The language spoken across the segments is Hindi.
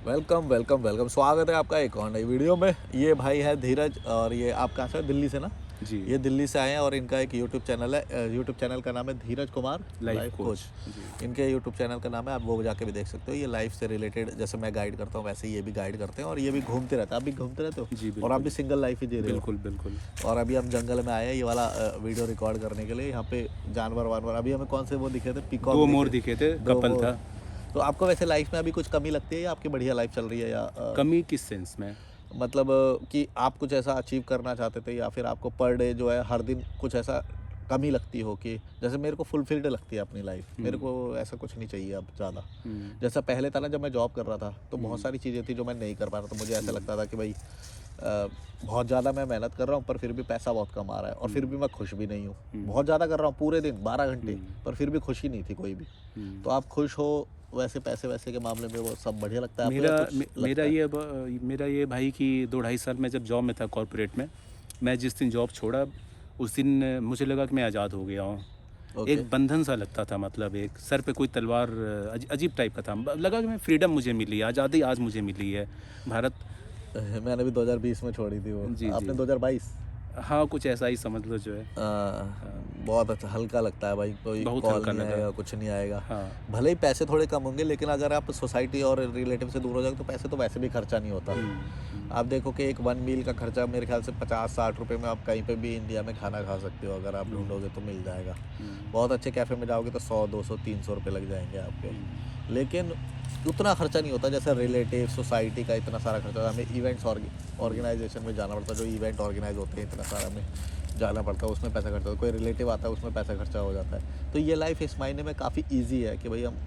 Welcome welcome welcome. स्वागत है आपका एक और नई वीडियो में। ये भाई है धीरज और ये आप कहाँ से? दिल्ली से ना? जी, ये दिल्ली से आए हैं और इनका एक यूट्यूब चैनल है। यूट्यूब चैनल का नाम है Dheeraj Kumar life life coach. Coach. जी, इनके यूट्यूब चैनल का नाम है, आप वो जाके भी देख सकते हो। ये लाइफ से रिलेटेड जैसे मैं गाइड करता हूँ वैसे ये भी गाइड करते हैं और ये भी घूमते रहते हैं। आप भी घूमते रहते हो जी, और आप भी बिल्कुल। सिंगल लाइफ ही जी रहे हो। बिल्कुल, बिल्कुल। और अभी हम जंगल में आए हैं ये वाला वीडियो रिकॉर्ड करने के लिए। यहाँ पे जानवर वानवर अभी हमें कौन से वो दिखे थे? पीकॉक 2 मोर दिखे, दिखे थे, दो कपल मोर। था। तो आपको वैसे लाइफ में अभी कुछ कमी लगती है या आपकी बढ़िया लाइफ चल रही है, या कमी किस सेंस में? मतलब कि आप कुछ ऐसा अचीव करना चाहते थे, या फिर आपको पर डे जो है हर दिन कुछ ऐसा कमी लगती हो कि जैसे मेरे को फुलफिल्ड लगती है अपनी लाइफ, मेरे को ऐसा कुछ नहीं चाहिए अब ज़्यादा। हुँ, जैसा पहले था ना, जब मैं जॉब कर रहा था तो बहुत हुँ, सारी चीज़ें थी जो मैं नहीं कर पा रहा था। मुझे ऐसा हुँ, लगता था कि भाई बहुत ज़्यादा मैं मेहनत कर रहा हूँ पर फिर भी पैसा बहुत कम आ रहा है और फिर भी हुँ, मैं खुश भी नहीं हूँ। हुँ, बहुत ज़्यादा कर रहा हूँ पूरे दिन 12 घंटे, हुँ, पर फिर भी खुशी नहीं थी कोई भी। तो हुँ। आप खुश हो वैसे पैसे वैसे के मामले में, वो सब बढ़िया लगता है आपको या मेरा कुछ मे लगता है? मेरा ये भाई कि 2 ढाई साल मैं जब जॉब में था कॉर्पोरेट में, मैं जिस दिन जॉब छोड़ा, उस दिन मुझे लगा कि मैं आज़ाद हो गया हूँ। ओके। एक बंधन सा लगता था, मतलब एक सर पे कोई तलवार अजीब टाइप का था। लगा कि मैं फ्रीडम मुझे मिली है, आज़ादी आज मुझे मिली है। भारत मैंने भी 2020 में छोड़ी थी वो। जी, आपने जी। 2022? हाँ, कुछ ऐसा ही समझ लो जो है। बहुत अच्छा हल्का लगता है भाई, कोई बहुत कॉल हल्का नहीं लगा। आएगा, कुछ नहीं आएगा। हाँ। भले ही पैसे थोड़े कम होंगे लेकिन अगर आप सोसाइटी और रिलेटिव से दूर हो जाओगे तो पैसे तो वैसे भी खर्चा नहीं होता। हुँ, हुँ, आप देखो कि एक वन मील का खर्चा मेरे ख्याल से 50-60 रुपए में आप कहीं पे भी इंडिया में खाना खा सकते हो, अगर आप हुँ, ढूंढोगे तो मिल जाएगा। हुँ, बहुत अच्छे कैफ़े में जाओगे तो 100, 200, 300 रुपये लग जाएंगे आपके। हुँ, लेकिन उतना खर्चा नहीं होता जैसे रिलेटिव सोसाइटी का इतना सारा खर्चा होता है। हमें इवेंट्स हुँ, ऑर्गेनाइजेशन में जाना पड़ता है, जो इवेंट ऑर्गेनाइज होते हैं इतना सारा हमें जाना पड़ता है, उसमें पैसा खर्चा होता है। कोई रिलेटिव आता है उसमें पैसा खर्चा हो जाता है। तो ये लाइफ इस मायने में काफ़ी ईजी है कि भाई हम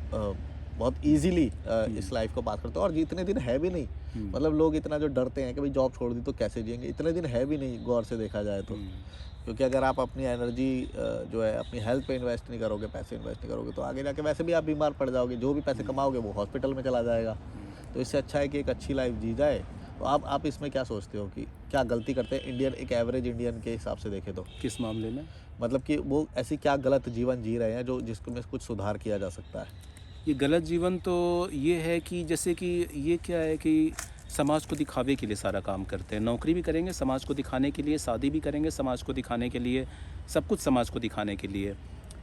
बहुत ईजिली इस हुँ, लाइफ को पास करते हैं और इतने दिन है भी नहीं। हुँ, मतलब लोग इतना जो डरते हैं कि भाई जॉब छोड़ दी तो कैसे जिएंगे, इतने दिन है भी नहीं गौर से देखा जाए तो। हुँ, क्योंकि अगर आप अपनी एनर्जी जो है अपनी हेल्थ पे इन्वेस्ट नहीं करोगे, पैसे इन्वेस्ट नहीं करोगे, तो आगे जाके वैसे भी आप बीमार पड़ जाओगे। जो भी पैसे हुँ, कमाओगे वो हॉस्पिटल में चला जाएगा। हुँ। तो इससे अच्छा है कि एक अच्छी लाइफ जी जाए। तो आप इसमें क्या सोचते हो कि क्या गलती करते हैं इंडियन, एक एवरेज इंडियन के हिसाब से देखें तो? किस मामले में? मतलब कि वो ऐसी क्या गलत जीवन जी रहे हैं जो जिसको में कुछ सुधार किया जा सकता है? ये गलत जीवन तो ये है कि जैसे कि ये क्या है कि समाज को दिखावे के लिए सारा काम करते हैं। नौकरी भी करेंगे समाज को दिखाने के लिए, शादी भी करेंगे समाज को दिखाने के लिए, सब कुछ समाज को दिखाने के लिए।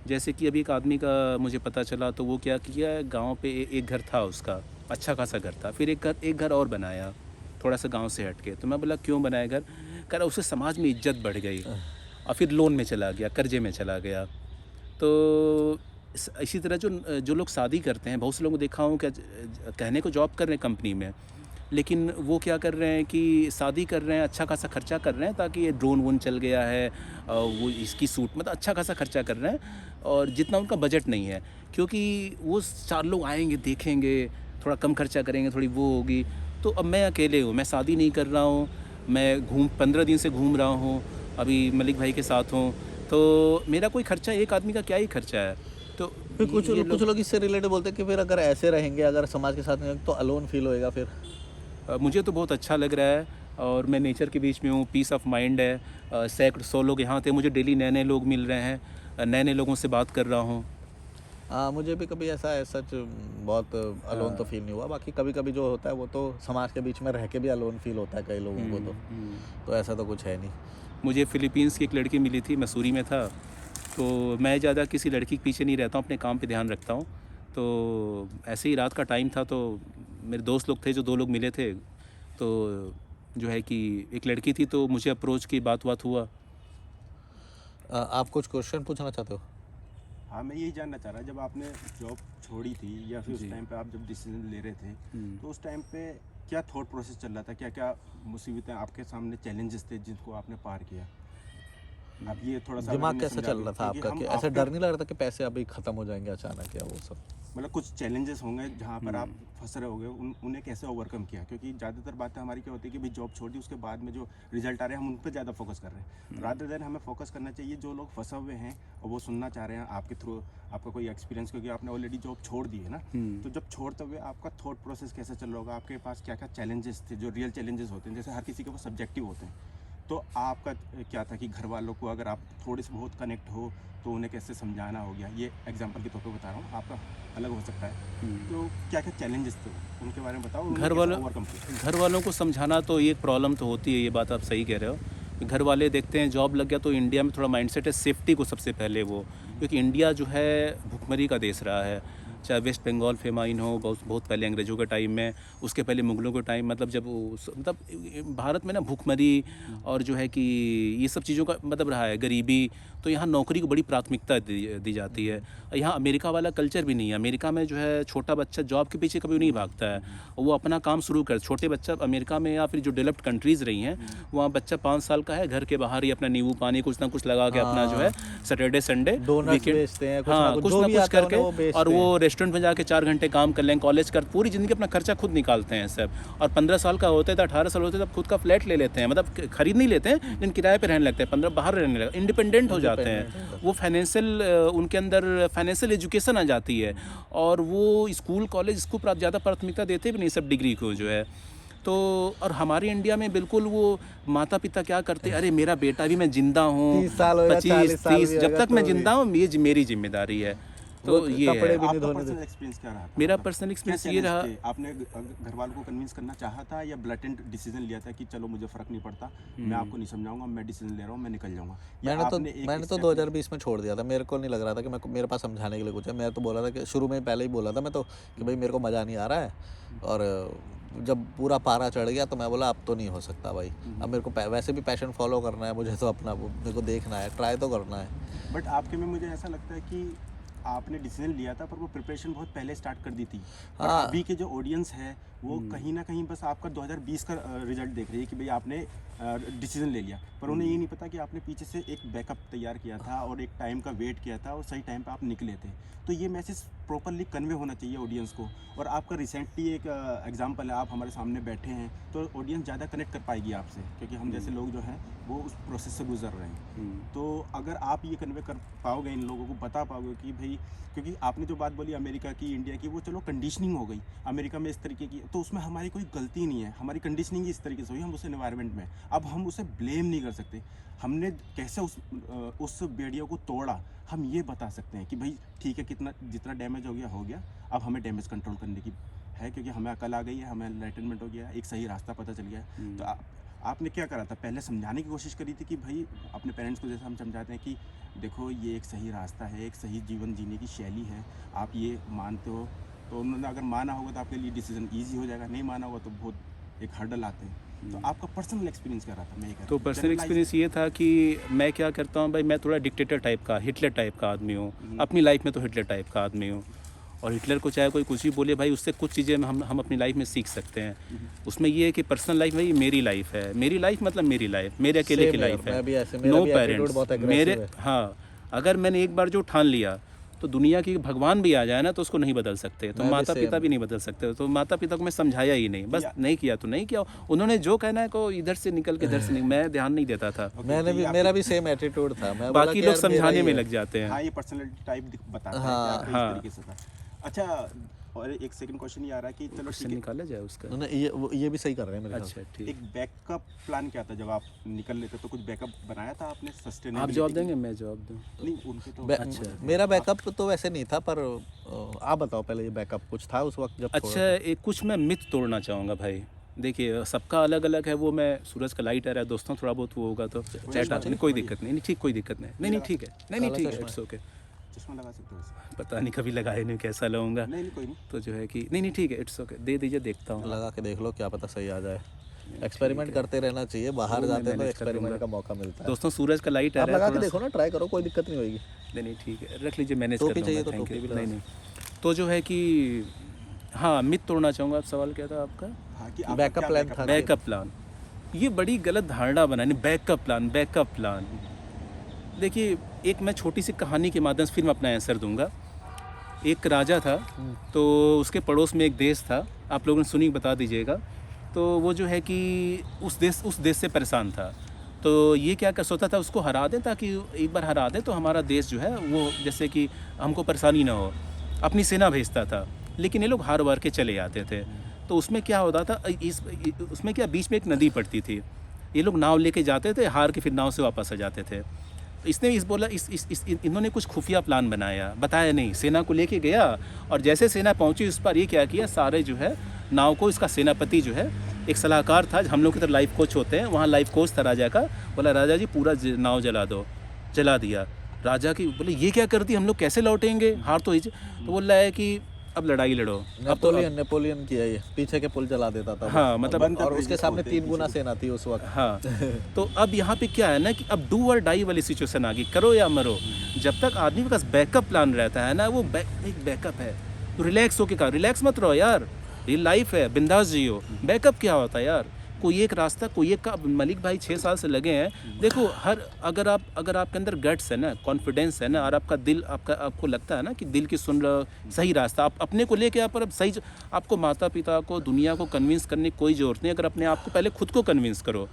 जैसे कि अभी एक आदमी का मुझे पता चला तो वो क्या किया, गाँव पे एक घर था उसका, अच्छा खासा घर था। फिर एक घर और बनाया, थोड़ा-सा गाँव से हट के। तो मैं बोला क्यों बनाया घर? कह रहा उससे समाज में इज़्ज़त बढ़ गई और फिर लोन में चला गया, कर्ज़े में चला गया। तो इसी तरह जो लोग शादी करते हैं, बहुत से लोगों को देखा हूँ, क्या कहने को जॉब कर रहे हैं कंपनी में, लेकिन वो क्या कर रहे हैं कि शादी कर रहे हैं, अच्छा खासा खर्चा कर रहे हैं ताकि ये ड्रोन वोन चल गया है, वो इसकी सूट, मतलब अच्छा खासा खर्चा कर रहे हैं और जितना उनका बजट नहीं है, क्योंकि वो 4 लोग आएंगे देखेंगे, थोड़ा कम खर्चा करेंगे, थोड़ी वो होगी। तो अब मैं अकेले हूँ, मैं शादी नहीं कर रहा हूँ, मैं 15 दिन से घूम रहा हूँ, अभी मलिक भाई के साथ हूँ, तो मेरा कोई खर्चा, एक आदमी का क्या ही खर्चा है। तो फिर ये कुछ लोग लोग इससे रिलेटेड बोलते हैं कि फिर अगर ऐसे रहेंगे, अगर समाज के साथ नहीं रहेंगे, तो अलोन फील होएगा फिर। मुझे तो बहुत अच्छा लग रहा है और मैं नेचर के बीच में हूँ, पीस ऑफ माइंड है। सैकड़ों 100 लोग यहाँ थे, मुझे डेली नए-नए लोग मिल रहे हैं, नए-नए लोगों से बात कर रहा हूँ। हाँ, मुझे भी कभी ऐसा सच बहुत अलोन तो हाँ। फ़ील नहीं हुआ। बाकी कभी-कभी जो होता है वो तो समाज के बीच में रह के भी अलोन फ़ील होता है कई लोगों को तो। हुँ, हुँ। तो ऐसा तो कुछ है नहीं। मुझे फ़िलीपींस की एक लड़की मिली थी, मसूरी में था, तो मैं ज़्यादा किसी लड़की के पीछे नहीं रहता हूँ, अपने काम पे ध्यान रखता हूँ। तो ऐसे ही रात का टाइम था तो मेरे दोस्त लोग थे, जो 2 लोग मिले थे, तो जो है कि एक लड़की थी तो मुझे अप्रोच की, बात-वात हुआ। आप कुछ क्वेश्चन पूछना चाहते हो? हाँ, मैं यही जानना चाह रहा जब आपने जॉब छोड़ी थी या फिर उस जी। टाइम पे आप जब डिसीजन ले रहे थे, हुँ। तो उस टाइम पे क्या थॉट प्रोसेस चल रहा था? क्या-क्या मुसीबतें आपके सामने चैलेंजेस थे जिनको आपने पार किया? आप ये थोड़ा-सा अगर दिमाग हमें कैसा समझा चल के, रहा था क्योंकि आपका हम कि ऐसा आफ्टर डर नहीं लग रहा था कि पैसे अभी ख़त्म हो जाएँगे अचानक, या वो सब? मतलब कुछ चैलेंजेस होंगे जहाँ पर आप हुँ। फँस रहे होगे, उन्हें कैसे ओवरकम किया? क्योंकि ज़्यादातर बातें हमारी क्या होती है कि भाई जॉब छोड़ दी, उसके बाद में जो रिजल्ट आ रहे हैं हम उन पे ज़्यादा फोकस कर रहे हैं। हुँ। रादर देन हमें फोकस करना चाहिए जो लोग फँसे हुए हैं और वो सुनना चाह रहे हैं आपके थ्रू, आपका कोई एक्सपीरियंस, क्योंकि आपने ऑलरेडी जॉब छोड़ दी है ना। हुँ। तो जब छोड़ते हुए आपका थॉट प्रोसेस कैसे चल रहा होगा? आपके पास क्या-क्या चैलेंजेस थे, जो रियल चैलेंजेस होते हैं? जैसे हर किसी के वो सब्जेक्टिव होते हैं। तो आपका क्या था कि घर वालों को अगर आप थोड़े से बहुत कनेक्ट हो तो उन्हें कैसे समझाना हो गया, ये एग्जांपल के तौर पे बता रहा हूँ, आपका अलग हो सकता है। तो क्या क्या चैलेंजेस थे उनके बारे में बताओ, ओवरकम किया? घर वालों को समझाना तो एक प्रॉब्लम तो होती है, ये बात आप सही कह रहे हो। घर वाले देखते हैं जॉब लग गया तो इंडिया में थोड़ा माइंडसेट है सेफ्टी को सबसे पहले वो, क्योंकि इंडिया जो है भुखमरी का देश रहा है, चाहे वेस्ट बंगाल फेमाइन हो बहुत बहुत पहले अंग्रेज़ों के टाइम में, उसके पहले मुगलों के टाइम, मतलब जब मतलब भारत में ना भुखमरी और जो है कि ये सब चीज़ों का मतलब रहा है, गरीबी, तो यहाँ नौकरी को बड़ी प्राथमिकता दी जाती है। यहाँ अमेरिका वाला कल्चर भी नहीं है। अमेरिका में जो है छोटा बच्चा जॉब के पीछे कभी नहीं भागता है, वो अपना काम शुरू कर, छोटे बच्चा अमेरिका में या फिर जो डेवलप्ड कंट्रीज़ रही हैं वहाँ बच्चा 5 साल का है, घर के बाहर ही अपना नींबू पानी कुछ ना कुछ लगा के अपना जो है सैटरडे संडे डोनट्स बेचते हैं, हाँ कुछ ना कुछ करके, और वो वो रेस्टोरेंट में जाके 4 घंटे काम कर लें, कॉलेज कर, पूरी ज़िंदगी अपना खर्चा खुद निकालते हैं सब। और 15 साल का होते थे, 18 साल होते तब खुद का फ्लैट ले लेते हैं, मतलब खरीद नहीं लेते हैं लेकिन किराए पे रहने लगते हैं, 15 बाहर रहने लगते, इंडिपेंडेंट हो जाते हैं। वो फाइनेंशियल उनके अंदर फाइनेंशियल एजुकेशन आ जाती है, और वो स्कूल कॉलेज इसको ज़्यादा प्राथमिकता देते भी नहीं, सब डिग्री को जो है। तो और हमारे इंडिया में बिल्कुल वो माता पिता क्या करते, अरे मेरा बेटा भी, मैं जिंदा हूँ 30 साल हो या 40 25 साल 30, भी जब होगा तक मैं तो जिंदा हूँ ये मेरी जिम्मेदारी है। तो ये कपड़े है भी नहीं आपका धोने पर्सनल एक्सपीरियंस क्या रहा था? मेरा मतलब पर्सनल क्या एक्सपीरियंस ये चैलेंज रहा। थे? आपने घर वालों को कन्विंस करना चाहा था या ब्लटेंट डिसीजन लिया था कि चलो मुझे फर्क नहीं पड़ता, मैं आपको नहीं समझाऊंगा, मैं डिसीजन ले रहा हूँ, मैं निकल जाऊंगा? या मैंने तो 2020 में छोड़ दिया था। मेरे को नहीं लग रहा था कि मेरे पास समझाने के लिए कुछ है। मैं तो बोला था कि शुरू में पहले ही बोला था मैं तो कि भाई मेरे को मज़ा नहीं आ रहा है, और जब पूरा पारा चढ़ गया तो मैं बोला अब तो नहीं हो सकता भाई, अब मेरे को वैसे भी पैशन फॉलो करना है मुझे, तो अपना मेरे को देखना है, ट्राई तो करना है। बट आपके में मुझे ऐसा लगता है कि आपने डिसीजन लिया था पर वो प्रिपरेशन बहुत पहले स्टार्ट कर दी थी। और हाँ। अभी के जो ऑडियंस है वो कहीं ना कहीं बस आपका 2020 का रिजल्ट देख रही है कि भाई आपने डिसीजन ले लिया, पर उन्हें ये नहीं पता कि आपने पीछे से एक बैकअप तैयार किया था और एक टाइम का वेट किया था और सही टाइम पे आप निकले थे। तो ये मैसेज प्रॉपरली कन्वे होना चाहिए ऑडियंस को। और आपका रिसेंटली एक एग्जांपल है, आप हमारे सामने बैठे हैं तो ऑडियंस ज़्यादा कनेक्ट कर पाएगी आपसे, क्योंकि हम जैसे लोग जो हैं वो उस प्रोसेस से गुजर रहे हैं। तो अगर आप ये कन्वे कर पाओगे, इन लोगों को बता पाओगे कि भाई, क्योंकि आपने जो बात बोली अमेरिका की, इंडिया की, वो चलो कंडीशनिंग हो गई, अमेरिका में इस तरीके की, तो उसमें हमारी कोई गलती नहीं है, हमारी कंडीशनिंग इस तरीके से हुई, हम उस एनवायरनमेंट में, अब हम उसे ब्लेम नहीं कर सकते। हमने कैसे उस भेड़िया को तोड़ा, हम ये बता सकते हैं कि भाई ठीक है, कितना जितना डैमेज हो गया, अब हमें डैमेज कंट्रोल करने की है, क्योंकि हमें अकल आ गई है, हमें एनलाइटनमेंट हो गया, एक सही रास्ता पता चल गया है। तो आपने क्या करा था? पहले समझाने की कोशिश करी थी कि भाई अपने पेरेंट्स को जैसे हम समझाते हैं कि देखो ये एक सही रास्ता है, एक सही जीवन जीने की शैली है, आप ये मानते हो, तो उन्होंने अगर माना होगा तो आपके लिए डिसीजन ईजी हो जाएगा, नहीं माना होगा तो बहुत एक हर्डल आते हैं। तो आपका पर्सनल एक्सपीरियंस क्या रहा था? मैं ये तो पर्सनल एक्सपीरियंस ये था कि मैं क्या करता हूँ भाई, मैं थोड़ा डिक्टेटर टाइप का, हिटलर टाइप का आदमी हूँ अपनी लाइफ में, तो हिटलर टाइप का आदमी हूँ। और हिटलर को चाहे कोई कुछ भी बोले भाई, उससे कुछ चीज़ें हम अपनी लाइफ में सीख सकते हैं। उसमें ये है कि पर्सनल लाइफ भाई मेरी लाइफ है, मेरी लाइफ मतलब मेरी लाइफ, मेरे अकेले की लाइफ है, नो पेरेंट्स मेरे। हाँ, अगर मैंने एक बार जो ठान लिया तो दुनिया की भगवान भी आ जाए ना तो उसको नहीं बदल सकते, तो माता पिता भी नहीं बदल सकते। तो माता पिता को मैं समझाया ही नहीं, बस नहीं किया तो नहीं किया, उन्होंने जो कहना है को इधर से निकल के इधर से मैं ध्यान नहीं देता था। मेरा भी सेम एटीट्यूड था। मैं बाकी लोग समझाने में लग जाते हैं। हाँ, ये पर्सनैलिटी टाइप बताता है हाँ, कि आपका इस तरीके से था। अच्छा, और एक सेकंड क्वेश्चन ये आ रहा है कि चलो ठीक है, निकाला जाए उसका। ये भी सही कर रहे हैं मेरे अच्छा ठीक। एक बैकअप प्लान क्या था जब आप निकल लेते, तो कुछ बैकअप बनाया था आपने? सस्टेनेबल आप जवाब देंगे, मैं जवाब दूं? नहीं, उनके तो अच्छा, मेरा बैकअप तो वैसे नहीं था, पर आप बताओ पहले, ये बैकअप कुछ था उस वक्त जब अच्छा, एक कुछ मैं मिथ तोड़ना चाहूँगा भाई। देखिए सबका अलग अलग है, वो मैं सूरज का लाइट आ रहा है दोस्तों, थोड़ा बहुत वो होगा तो कोई दिक्कत नहीं, ठीक, कोई दिक्कत नहीं, नहीं ठीक है, नहीं ठीक है, इट्स ओके। चश्मा लगा सकते हो? पता नहीं, कभी लगाए नहीं, कैसा लगाऊंगा। नहीं कोई नहीं, तो जो है कि नहीं ठीक है, इट्स ओके, दे दीजिए, देखता हूँ। लगा के देख लो, क्या पता सही आ जाए। एक्सपेरिमेंट करते रहना चाहिए, बाहर जाते हैं तो एक्सपेरिमेंट का मौका मिलता है। दोस्तों सूरज का लाइट आ आप रहा है, लगा के देखो ना, ट्राई करो, कोई दिक्कत नहीं होगी। नहीं ठीक है, रख लीजिए, मैनेज टोपी कर लूँगा, चाहिए तो थैंक टोपी यू। भी लगा नहीं तो जो है कि हाँ, मिथ तोड़ना चाहूँगा। आप सवाल क्या था आपका? हाँ, कि आपका बैकअप क्या प्लान backup था। बैकअप प्लान, ये बड़ी गलत धारणा बनानी, बैकअप प्लान। देखिए, एक मैं छोटी सी कहानी के माध्यम से फिर मैं अपना आंसर दूंगा। एक राजा था, तो उसके पड़ोस में एक देश था, आप लोगों ने सुनी, बता दीजिएगा। तो वो जो है कि उस देश से परेशान था, तो ये क्या कर सोचता था, उसको हरा दें, ताकि एक बार हरा दें तो हमारा देश जो है वो जैसे कि हमको परेशानी ना हो, अपनी सेना भेजता था। लेकिन ये लोग हार के चले आते थे। तो उसमें क्या होता था, उसमें क्या बीच में एक नदी पड़ती थी, ये लोग नाव लेके जाते थे, हार के फिर नाव से वापस आ जाते थे। तो इसने इस बोला इन्होंने कुछ खुफिया प्लान बनाया, बताया नहीं, सेना को लेके गया और जैसे सेना पहुंची उस पर ये क्या किया, सारे जो है नाव को, इसका सेनापति जो है एक सलाहकार था, हम लोग की तरह लाइफ कोच होते हैं, वहाँ लाइफ कोच था राजा का, बोला राजा जी पूरा नाव जला दो, जला दिया। राजा की बोले ये क्या कर दी, हम लोग कैसे लौटेंगे, हार तो बोल रहा है कि अब लड़ाई लड़ो। नेपोलियन की है ये, पीछे के पुल जला देता था। हाँ मतलब, और उसके सामने 3 गुना सेना थी उस वक्त। हाँ तो अब यहाँ पे क्या है ना कि अब डू और डाई वाली सिचुएशन आ गई, करो या मरो। जब तक आदमी के पास बैकअप प्लान रहता है ना, वो एक बैकअप है, तो रिलैक्स होके कहा, रिलैक्स मत रहो यार, ये लाइफ है, बिंदास जियो। बैकअप क्या होता है यार, कोई एक रास्ता, कोई एक का। मलिक भाई 6 साल से लगे हैं, देखो हर अगर आपके अंदर गट्स है ना, कॉन्फिडेंस है ना, और आपका दिल आपको लगता है ना कि दिल की सुन रहे सही रास्ता, आप अपने को लेके आप सही, आपको माता पिता को, दुनिया को कन्विंस करने की कोई ज़रूरत नहीं, अगर अपने आप को पहले खुद को कन्विंस करो।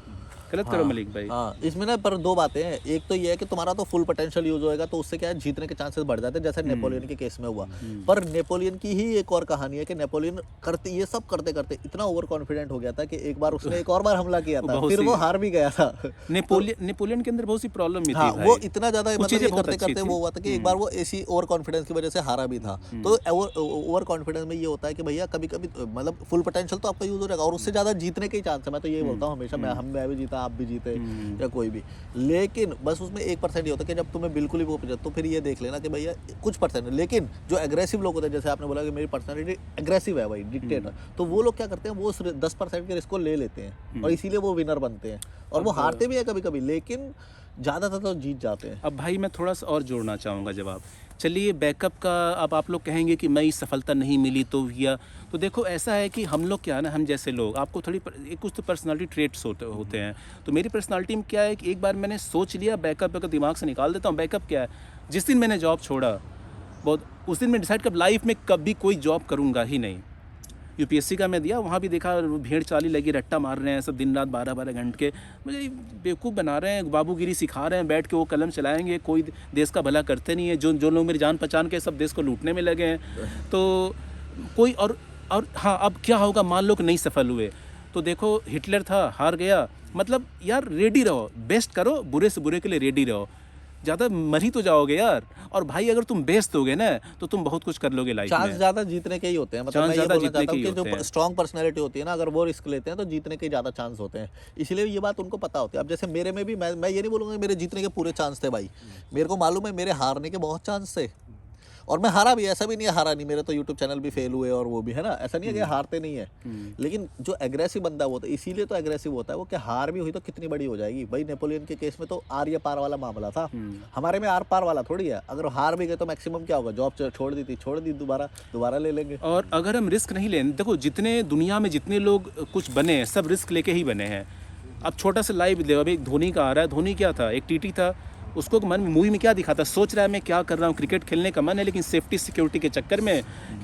गलत करो मलिक भाई। हाँ, इसमें ना पर 2 बातें हैं। एक तो ये है कि तुम्हारा तो फुल पोटेंशियल यूज होएगा, तो उससे क्या है, जीतने के चांसेस बढ़ जाते हैं, जैसे नेपोलियन के केस में हुआ। पर नेपोलियन की ही एक और कहानी है कि नेपोलियन ये सब करते करते इतना ओवर कॉन्फिडेंट हो गया था कि एक बार उसने एक और बार हमला किया था, फिर वो हार भी गया था। नेपोलियन के अंदर बहुत सी प्रॉब्लम भी थी। हाँ, वो इतना ज्यादा मतलब करते करते वो हुआ था कि एक बार वो ऐसी ओवर कॉन्फिडेंस की वजह से हारा भी था। तो ओवर कॉन्फिडेंस में ये होता है कि भैया कभी कभी मतलब फुल पोटेंशियल तो आपका यूज हो जाएगा और उससे ज्यादा जीतने के ही चांस है। मैं तो ये बोलता हूँ हमेशा, मैं भी जीता, आप भी जीते या कोई भी, लेकिन बस उसमें 1% ही होता है कि जब तुम्हें बिल्कुल ही वो तो फिर ये देख लेना कि भैया कुछ परसेंट। लेकिन जो एग्रेसिव लोग होते हैं, जैसे आपने बोला कि मेरी पर्सनैलिटी एग्रेसिव है भाई, डिक्टेटर, तो वो लोग क्या करते हैं, वो 10% के रिस्क को ले लेते हैं और इसीलिए वो विनर बनते हैं। और वो हारते भी है कभी कभी, लेकिन ज़्यादातर तो जीत जाते हैं। अब भाई मैं थोड़ा सा और जोड़ना चाहूँगा जवाब। चलिए बैकअप का, अब आप लोग कहेंगे कि मैं सफलता नहीं मिली तो या, तो देखो ऐसा है कि हम लोग क्या है ना, हम जैसे लोग, आपको थोड़ी कुछ तो पर्सनालिटी ट्रेट्स होते हैं। तो मेरी पर्सनालिटी में क्या है कि एक बार मैंने सोच लिया, बैकअप अगर दिमाग से निकाल देता हूँ। बैकअप क्या है, जिस दिन मैंने जॉब छोड़ा उस दिन मैं डिसाइड कर लाइफ में कभी कोई जॉब करूँगा ही नहीं। यूपीएससी का मैं दिया, वहाँ भी देखा भेड़ चाली लगी, रट्टा मार रहे हैं सब दिन रात 12-12 घंटे के, मुझे बेवकूफ़ बना रहे हैं, बाबूगिरी सिखा रहे हैं, बैठ के वो कलम चलाएंगे, कोई देश का भला करते नहीं है। जो लोग मेरी जान पहचान के सब देश को लूटने में लगे हैं। तो कोई और हाँ, अब क्या होगा, मान लो कि नहीं सफल हुए, तो देखो हिटलर था, हार गया। मतलब यार रेडी रहो, बेस्ट करो, बुरे से बुरे के लिए रेडी रहो, ज़्यादा मर ही तो जाओगे यार। और भाई अगर तुम बेस्ट होगे ना तो तुम बहुत कुछ कर लोगे लाइफ में। चांस ज़्यादा जीतने के ही होते हैं। मतलब मैं ये बोलना चाहता हूँ कि जो स्ट्रॉन्ग पर्सनैलिटी होती है ना, अगर वो रिस्क लेते हैं तो जीतने के ज़्यादा चांस होते हैं। इसीलिए ये बात उनको पता होती है। अब जैसे मेरे में भी मैं ये नहीं बोलूँगा मेरे जीतने के पूरे चांस थे भाई, मेरे को मालूम है मेरे हारने के बहुत चांस थे और मैं हारा भी, ऐसा भी नहीं है हारा नहीं, मेरे तो यूट्यूब चैनल भी फेल हुए और वो भी है ना, ऐसा नहीं है कि हारते नहीं है। लेकिन जो एग्रेसिव बंदा होता है, इसीलिए तो एग्रेसिव होता है वो, कि हार भी हुई तो कितनी बड़ी हो जाएगी भाई। नेपोलियन के केस में तो आर या पार वाला मामला था, हमारे में आर पार वाला थोड़ी है। अगर हार भी गए तो मैक्सिमम क्या होगा, जॉब छोड़ दी, दोबारा ले लेंगे। और अगर हम रिस्क नहीं लें, देखो जितने दुनिया में जितने लोग कुछ बने हैं सब रिस्क लेके ही बने हैं। अब छोटा सा लाइव ले, अभी धोनी का आ रहा है, धोनी क्या था, एक टीटी था, उसको मन मूवी में क्या दिखाता, सोच रहा है मैं क्या कर रहा हूँ, क्रिकेट खेलने का मन है, लेकिन सेफ्टी सिक्योरिटी के चक्कर में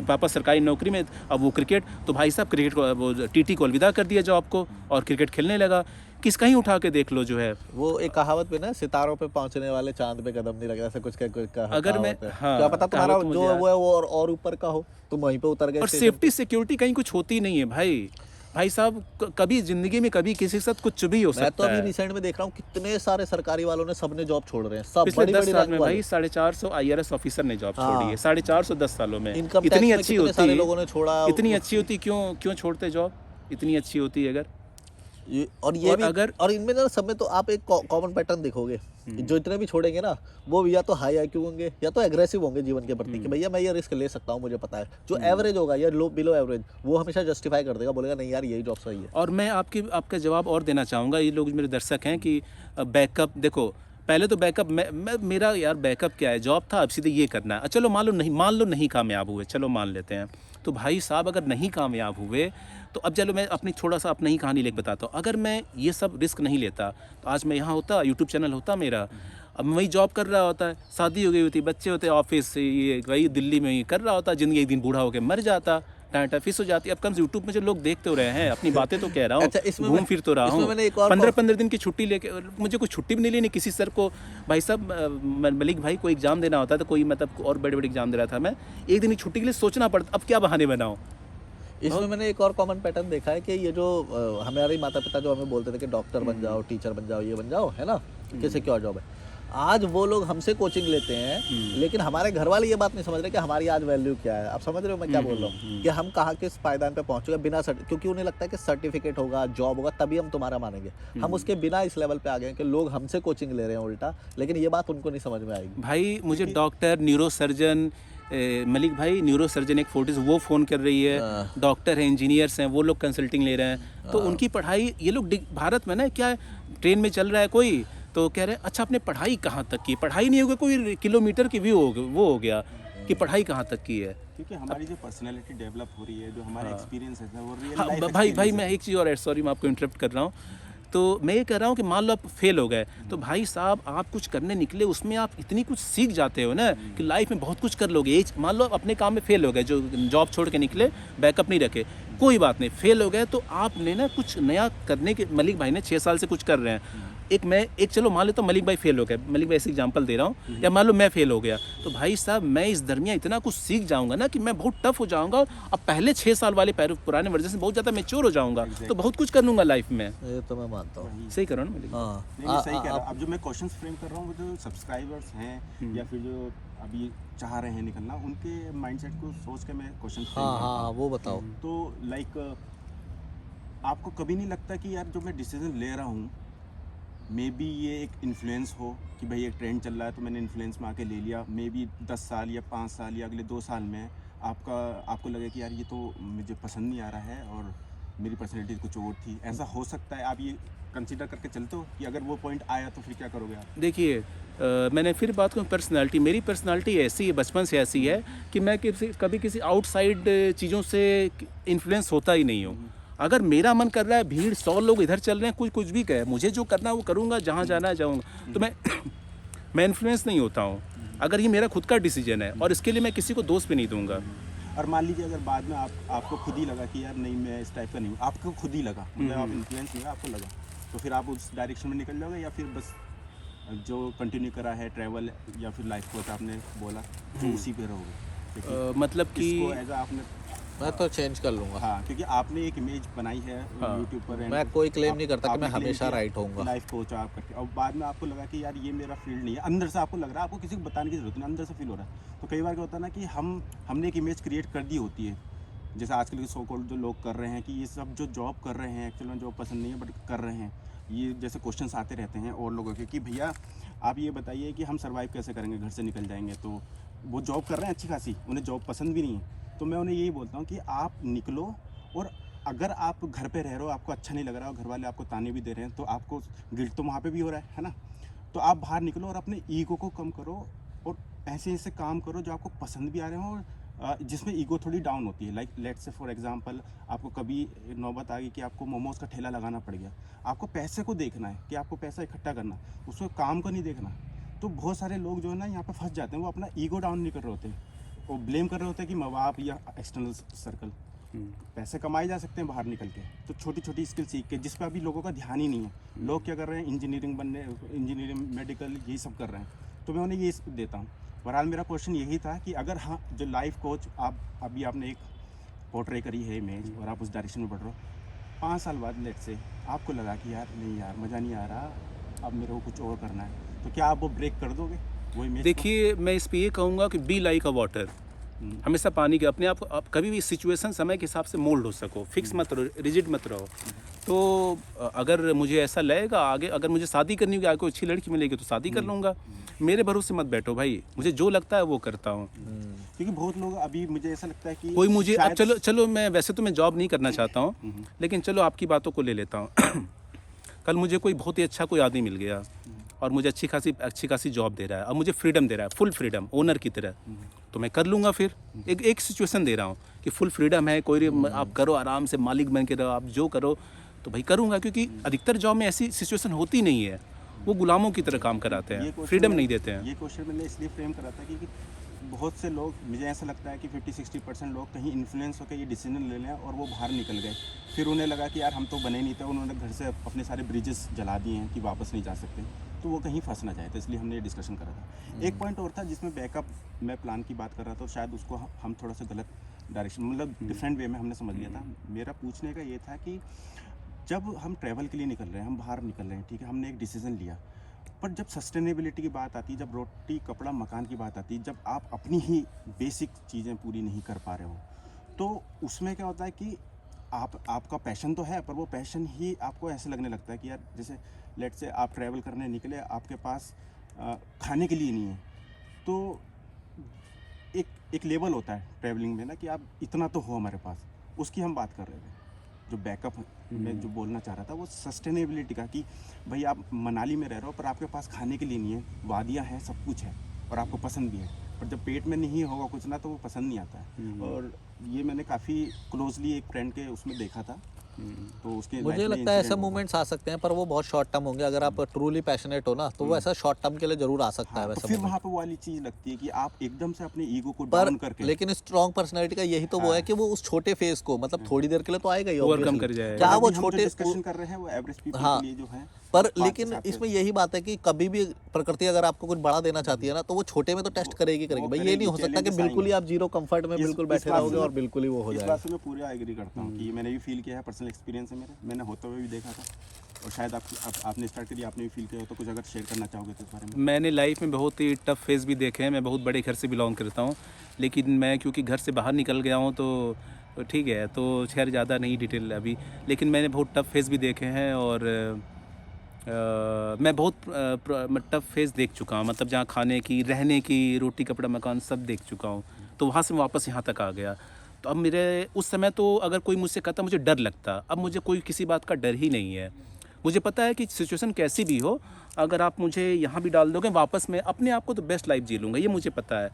पापा सरकारी नौकरी में, अब वो क्रिकेट, तो भाई साहब क्रिकेट को, वो टीटी को अलविदा कर दिया जॉब को और क्रिकेट खेलने लगा। किसका ही उठा के देख लो जो है, वो एक कहावत पे ना, सितारों पे पहुंचने वाले चांद पे कदम नहीं लगे, ऐसा कुछ अगर मैं, हाँ, क्या पता तुम्हारा जो वो है वो और ऊपर का हो, तुम वहीं पे उतर गए। और सेफ्टी सिक्योरिटी कहीं कुछ होती नहीं है भाई साहब, कभी जिंदगी में कभी किसी के साथ कुछ भी हो सकता है। मैं तो अभी रिसेंट में देख रहा हूँ कितने सारे सरकारी वालों ने सबने जॉब छोड़ रहे हैं, सब पिछले 10 साल में भाई 450 IRS ऑफिसर ने जॉब छोड़ी है, 450 10 सालों में। इतनी अच्छी होती है, लोगों ने छोड़ा, इतनी अच्छी होती, क्यों छोड़ते जॉब, इतनी अच्छी होती है अगर और ये भी अगर, और इनमें ना सब में तो आप एक कॉमन पैटर्न देखोगे, जो इतने भी छोड़ेंगे ना वो या तो हाई IQ होंगे या तो एग्रेसिव होंगे जीवन के प्रति, कि भैया मैं ये रिस्क ले सकता हूँ, मुझे पता है। जो एवरेज होगा या लो बिलो एवरेज, वो हमेशा जस्टिफाई कर देगा, बोलेगा नहीं यार यही जॉब सही है। और मैं आपका जवाब और देना चाहूँगा, ये लोग मेरे दर्शक हैं, कि बैकअप देखो, पहले तो बैकअप मेरा यार बैकअप क्या है, जॉब था, अब सीधे ये करना है। चलो मान लो नहीं कामयाब हुए, चलो मान लेते हैं, तो भाई साहब अगर नहीं कामयाब हुए तो अब चलो मैं अपनी थोड़ा सा अपनी ही कहानी लेकर बताता हूँ। अगर मैं ये सब रिस्क नहीं लेता तो आज मैं यहाँ होता, यूट्यूब चैनल होता मेरा, अब मैं वही जॉब कर रहा होता है, शादी हो गई होती, बच्चे होते, ऑफिस से ये वही दिल्ली में ही कर रहा होता, जिंदगी एक दिन बूढ़ा होकर मर जाता, टाटा फिस हो जाती। अब कम से यूट्यूब में जो लोग देखते हो रहे हैं, अपनी बातें तो कह रहा हूँ, अच्छा, घूम फिर तो रहा हूँ, 15-15 दिन की छुट्टी लेके, मुझे कोई छुट्टी भी नहीं लेनी किसी सर को। भाई साहब मलिक भाई को एग्जाम देना होता था, कोई मतलब और बड़े एग्जाम दे रहा था मैं, एक दिन की छुट्टी के लिए सोचना पड़ता, अब क्या बहाने बनाऊँ। इसमें मैंने एक और कॉमन पैटर्न देखा है कि ये जो हमारे माता पिता जो हमें बोलते थे कि डॉक्टर बन जाओ, टीचर बन जाओ, ये बन जाओ, है ना, कि सिक्योर जॉब है। आज वो लोग हमसे कोचिंग लेते हैं, लेकिन हमारे घर वाले ये बात नहीं समझ रहे कि हमारी आज वैल्यू क्या है। आप समझ रहे हो मैं क्या बोल रहा हूँ, कि हम कहाँ किस पायदान पे पहुँच चुके हैं बिना क्योंकि उन्हें लगता है कि सर्टिफिकेट होगा, जॉब होगा, तभी हम तुम्हारा मानेंगे। हम उसके बिना इस लेवल पे आ गए हैं कि लोग हमसे कोचिंग ले रहे हैं उल्टा, लेकिन ये बात उनको नहीं समझ में आएगी। भाई मुझे डॉक्टर, न्यूरोसर्जन, मलिक भाई न्यूरोसर्जन एक फोर्टिस वो फ़ोन कर रही है, डॉक्टर हैं, इंजीनियर्स हैं, वो लोग कंसल्टिंग ले रहे हैं। तो उनकी पढ़ाई, ये लोग भारत में ना क्या है, ट्रेन में चल रहा है कोई, तो कह रहे हैं अच्छा आपने पढ़ाई कहाँ तक की, पढ़ाई नहीं होगी, कोई किलोमीटर की व्यू वो हो गया कि पढ़ाई कहाँ तक की है। क्योंकि हमारी जो पर्सनैलिटी डेवलप हो रही है, जो हमारे एक्सपीरियंस है वो रियल हाँ, लाइफ भाई मैं एक चीज़ और ऐड, सॉरी मैं आपको इंटरप्ट कर रहा हूँ। तो मैं ये कह रहा हूँ कि मान लो आप फेल हो गए, तो भाई साहब आप कुछ करने निकले, उसमें आप इतनी कुछ सीख जाते हो ना कि लाइफ में बहुत कुछ कर लोगे। एक मान लो आप अपने काम में फेल हो गए, जो जॉब छोड़ के निकले, बैकअप नहीं रखे, कोई बात नहीं, फेल हो गए तो आपने ना कुछ नया करने के, मलिक भाई ने 6 साल से कुछ कर रहे हैं, चलो मान लेता हूँ मलिक भाई फेल हो गए, मलिक भाई ऐसे एग्जांपल दे रहा हूँ, या मान लो मैं फेल हो गया, तो भाई साहब मैं इस दरमियान इतना कुछ सीख जाऊंगा ना कि मैं बहुत टफ हो जाऊंगा, और अब पहले 6 साल वाले पुराने वर्जन से बहुत ज़्यादा मैच्योर हो जाऊंगा, तो बहुत कुछ कर लूंगा लाइफ में। ये तो मैं मानता हूँ। सही करो ना मलिक? हाँ, नहीं, सही कह रहा हूँ। अब जो मैं क्वेश्चंस फ्रेम कर रहा हूँ, वो जो सब्सक्राइबर्स हैं या फिर जो अभी चाह रहे हैं निकलना, उनके माइंडसेट को सोच के मैं क्वेश्चन फ्रेम हाँ करता हूँ। हाँ, वो बताओ। तो लाइक आपको कभी नहीं लगता कि यार जो मैं डिसीजन ले रहा हूँ, मे बी ये एक इन्फ्लुएंस हो कि भाई एक ट्रेंड चल रहा है तो मैंने इन्फ्लुएंस में आके ले लिया, मे बी 10 साल या 5 साल या अगले 2 साल में आपको लगे कि यार ये तो मुझे पसंद नहीं आ रहा है और मेरी पर्सनैलिटी कुछ और थी, ऐसा हो सकता है? आप ये कंसीडर करके चलते हो कि अगर वो पॉइंट आया तो फिर क्या करोगे आप? देखिए मैंने फिर बात करूँ पर्सनालिटी, मेरी पर्सनालिटी ऐसी है, बचपन से ऐसी है कि मैं कभी किसी आउटसाइड चीज़ों से इन्फ्लुएंस होता ही नहीं हूँ। अगर मेरा मन कर रहा है, भीड़ 100 लोग इधर चल रहे हैं, कुछ भी कहे, मुझे जो करना है वो करूँगा, जहाँ जाना है जाऊँगा, तो मैं इन्फ्लुएंस नहीं होता हूँ अगर ये मेरा खुद का डिसीजन है, और इसके लिए मैं किसी को दोष भी नहीं दूंगा। और मान लीजिए अगर बाद में आपको खुद ही लगा कि यार नहीं मैं इस टाइप का नहीं हूँ, आपको खुद ही लगा, मतलब आप इन्फ्लुएंस नहीं है, आपको लगा, तो फिर आप उस डायरेक्शन में निकल जाओगे, या फिर बस जो कंटिन्यू करा है ट्रैवल या फिर लाइफ कोच आपने बोला तो उसी पे रहोगे? मतलब कि एज आपने, मैं तो चेंज कर लूंगा। हाँ, क्योंकि आपने एक इमेज बनाई है यूट्यूब पर, मैं कोई क्लेम नहीं करता कि मैं हमेशा राइट होऊंगा। लाइफ कोच आप करके, और बाद में आपको लगा कि यार ये मेरा फील्ड नहीं है, अंदर से आपको लग रहा है, आपको किसी को बताने की जरूरत नहीं, अंदर से फील हो रहा है। तो कई बार क्या होता है ना कि हमने एक इमेज क्रिएट कर दी होती है, जैसे आजकल के सो कॉल्ड जो लोग कर रहे हैं कि ये सब जो जॉब कर रहे हैं, एक्चुअली में जॉब पसंद नहीं है बट कर रहे हैं, ये जैसे क्वेश्चंस आते रहते हैं और लोगों के कि भैया आप ये बताइए कि हम सर्वाइव कैसे करेंगे, घर से निकल जाएंगे, तो वो जॉब कर रहे हैं अच्छी खासी, उन्हें जॉब पसंद भी नहीं है, तो मैं उन्हें यही बोलता हूँ कि आप निकलो, और अगर आप घर पे रह रहे हो, आपको अच्छा नहीं लग रहा, और घर वाले आपको ताने भी दे रहे हैं, तो आपको गिल्ट तो वहाँ पे भी हो रहा है ना, तो आप बाहर निकलो और अपने ईगो को कम करो, और ऐसे काम करो जो आपको पसंद भी आ रहे हो, और जिसमें ईगो थोड़ी डाउन होती है। Like let's say for example, आपको कभी नौबत आ गई कि आपको मोमोज़ का ठेला लगाना पड़ गया, आपको पैसे को देखना है कि आपको पैसा इकट्ठा करना, उसको काम को नहीं देखना। तो बहुत सारे लोग जो है ना यहाँ पे फंस जाते हैं, वो अपना ईगो डाउन नहीं कर रहे होते, वो ब्लेम कर रहे होते हैं कि माँ बाप या एक्सटर्नल सर्कल। पैसे कमाए जा सकते हैं बाहर निकल के, तो छोटी छोटी स्किल सीख के, जिस पे अभी लोगों का ध्यान ही नहीं है। लोग क्या कर रहे हैं, इंजीनियरिंग मेडिकल यही सब कर रहे हैं, तो मैं उन्हें ये देता हूँ। बहरहाल मेरा क्वेश्चन यही था कि अगर हाँ, जो लाइफ कोच आपने एक पोर्ट्रे करी है इमेज और आप उस डायरेक्शन में बढ़ रहे हो, 5 साल बाद लेट से आपको लगा कि यार नहीं यार मज़ा नहीं आ रहा, अब मेरे को कुछ और करना है, तो क्या आप वो ब्रेक कर दोगे वो इमेज? देखिए मैं इस पर ये कहूँगा कि बी लाइक अ वाटर, हमेशा पानी के, अपने आप कभी भी सिचुएशन समय के हिसाब से मोल्ड हो सको, फिक्स मत रहो, रिजिड मत रहो। तो अगर मुझे ऐसा लगेगा आगे, अगर मुझे शादी करनी होगी, आगे कोई अच्छी लड़की मिलेगी तो शादी कर लूँगा, मेरे भरोसे मत बैठो भाई, मुझे जो लगता है वो करता हूँ। क्योंकि बहुत लोग अभी मुझे ऐसा लगता है कि कोई मुझे अब चलो मैं वैसे तो मैं जॉब नहीं करना चाहता हूँ, लेकिन चलो आपकी बातों को ले लेता हूँ। कल मुझे कोई बहुत ही अच्छा कोई आदमी मिल गया और मुझे अच्छी खासी जॉब दे रहा है और मुझे फ्रीडम दे रहा है, फुल फ्रीडम, ओनर की तरह, तो मैं कर लूँगा। फिर एक सिचुएशन दे रहा हूँ कि फुल फ्रीडम है, कोई आप करो आराम से, मालिक बन के रहो, आप जो करो, तो भाई करूँगा, क्योंकि अधिकतर जॉब में ऐसी सिचुएशन होती नहीं है, वो गुलामों की तरह काम कराते हैं, फ्रीडम नहीं देते हैं। ये क्वेश्चन मैंने इसलिए फ्रेम करा था क्योंकि बहुत से लोग, मुझे ऐसा लगता है कि 50-60% लोग कहीं इन्फ्लुएंस होकर ये डिसीजन ले लें और वो बाहर निकल गए, फिर उन्हें लगा कि यार हम तो बने नहीं थे, उन्होंने घर से अपने सारे ब्रिजेस जला दिए हैं कि वापस नहीं जा सकते, तो वो कहीं फंस ना जाए, तो इसलिए हमने ये डिस्कशन करा था। एक पॉइंट और था जिसमें बैकअप मैं प्लान की बात कर रहा था, तो शायद उसको हम थोड़ा सा गलत डायरेक्शन, मतलब डिफरेंट वे में हमने समझ लिया था। मेरा पूछने का ये था कि जब हम ट्रैवल के लिए निकल रहे हैं, हम बाहर निकल रहे हैं, ठीक है, हमने एक डिसीजन लिया, पर जब सस्टेनेबिलिटी की बात आती है, जब रोटी कपड़ा मकान की बात आती है, जब आप अपनी ही बेसिक चीज़ें पूरी नहीं कर पा रहे हो, तो उसमें क्या होता है कि आपका पैशन तो है, पर वो पैशन ही आपको ऐसे लगने लगता है कि यार, जैसे लेट से आप ट्रैवल करने निकले, आपके पास खाने के लिए नहीं है, तो एक लेवल होता है ट्रैवलिंग में ना कि आप इतना तो हो हमारे पास, उसकी हम बात कर रहे थे। जो बैकअप मैं जो बोलना चाह रहा था वो सस्टेनेबिलिटी का, कि भाई आप मनाली में रह रहे हो पर आपके पास खाने के लिए नहीं है, वादियाँ हैं, सब कुछ है और आपको पसंद भी है, पर जब पेट में नहीं होगा कुछ ना तो वो पसंद नहीं आता है। और ये मैंने काफ़ी क्लोजली एक फ्रेंड के उसमें देखा था, तो उसके मुझे life में लगता है ऐसे incident हुआ। मोमेंट्स आ सकते हैं, पर वो बहुत शॉर्ट टर्म होंगे। अगर आप ट्रूली पैशनेट हो ना, तो वो ऐसा शॉर्ट टर्म के लिए जरूर आ सकता है हाँ, तो वैसा फिर मोमेंट। वहाँ पे वो वाली चीज़ लगती है कि आप एकदम से अपने ईगो को पर डाउन करके लेकिन स्ट्रॉन्ग पर्सनैलिटी का यही तो वो है कि वो उस छोटे फेज को, मतलब थोड़ी देर के लिए तो आएगा ही ओवरकम obviously। कर जाएगा। क्या अभी वो हम जो छोटे डिस्कशन कर रहे हैं वो एवरेज पीपल हाँ, के लिए जो है, पर पाँच से लेकिन सात इसमें यही बात है कि कभी भी प्रकृति अगर आपको कुछ बड़ा देना चाहती है ना, तो वो छोटे में तो टेस्ट करेगी वो भाई। ये करेगी, नहीं हो सकता कि challenges बिल्कुल ही आएंगे। आप जीरो कंफर्ट में बिल्कुल बैठे बात से रहोगे मैं- और बिल्कुल ही वो हो इस जाएगा। बात से मैं पूरा एग्री करता हूँ कि मैंने भी फील किया है, पर्सनल एक्सपीरियंस है मेरा, मैंने होते हुए भी देखा था, और शायद आपने स्टार्ट करी, आपने भी फील किया हो, तो कुछ अगर शेयर करना चाहोगे तो इस बारे में। मैंने लाइफ में बहुत ही टफ फेज़ भी देखे हैं। मैं बहुत बड़े घर से बिलोंग करता हूँ, लेकिन मैं क्योंकि घर से बाहर निकल गया हूँ तो ठीक है, तो खैर ज़्यादा नहीं डिटेल अभी, लेकिन मैंने बहुत टफ फेज़ भी देखे हैं। और मैं बहुत टफ फेज़ देख चुका हूँ, मतलब जहाँ खाने की, रहने की, रोटी कपड़ा मकान सब देख चुका हूँ। तो वहाँ से मैं वापस यहाँ तक आ गया। तो अब मेरे उस समय तो अगर कोई मुझसे कहता मुझे डर लगता, अब मुझे कोई किसी बात का डर ही नहीं है। मुझे पता है कि सिचुएशन कैसी भी हो, अगर आप मुझे यहाँ भी डाल दोगे, वापस मैं अपने आप को तो बेस्ट लाइफ जी लूँगा, ये मुझे पता है,